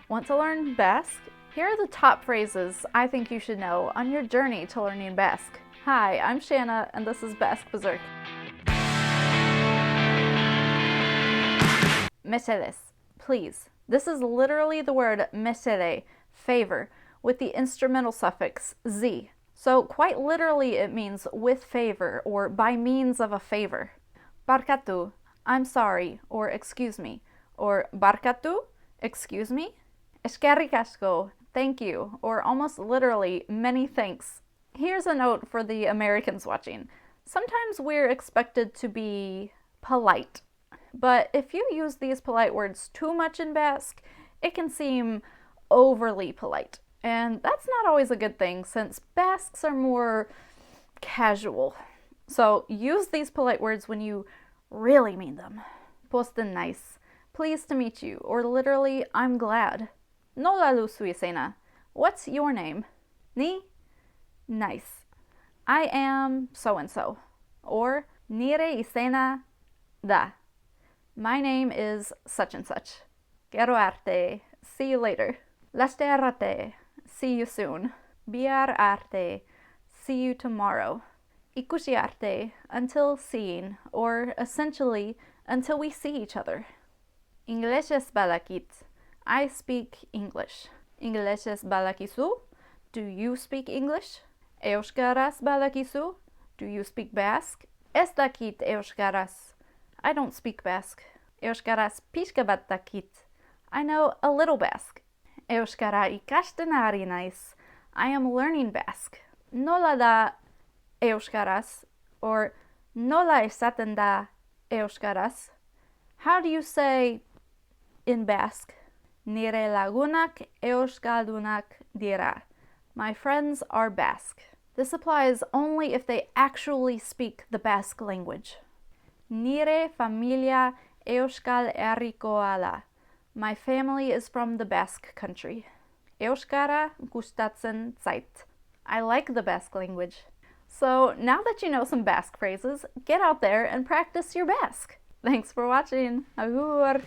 Want to learn Basque? Here are the top phrases I think you should know on your journey to learning Basque. Hi, I'm Shanna, and this is Basque Berserk. Mesedes, please. This is literally the word mesere, favor, with the instrumental suffix z. So quite literally it means with favor or by means of a favor. Barkatu, I'm sorry, or excuse me, or barkatu, excuse me. Eskerrik asko, thank you, or almost literally, many thanks. Here's a note for the Americans watching. Sometimes we're expected to be polite, but if you use these polite words too much in Basque, it can seem overly polite. And that's not always a good thing since Basques are more casual. So use these polite words when you really mean them. Posten nice, pleased to meet you, or literally, I'm glad. Nolla lusuisena, what's your name? Ni? Nice. I am so-and-so. Or nire isena da. My name is such and such. Quiero arte, see you later. Laste arate, see you soon. Biar arte, see you tomorrow. Ikusi arte, until seeing, or essentially, until we see each other. Ingleses balakit, I speak English. Ingleses balakisu, do you speak English? Euskaraz balakisu, do you speak Basque? Ez dakit euskaraz, I don't speak Basque. Euskaraz pixka bat dakit, I know a little Basque. Euskara ikasten ari naiz, I am learning Basque. Nola da euskaraz, or nola esaten da euskaraz? How do you say in Basque? Nire lagunak euskaldunak dira. My friends are Basque. This applies only if they actually speak the Basque language. Nire familia euskal herrikoa da. My family is from the Basque country. Euskara gustatzen zait. I like the Basque language. So now that you know some Basque phrases, get out there and practice your Basque. Thanks for watching. Agur!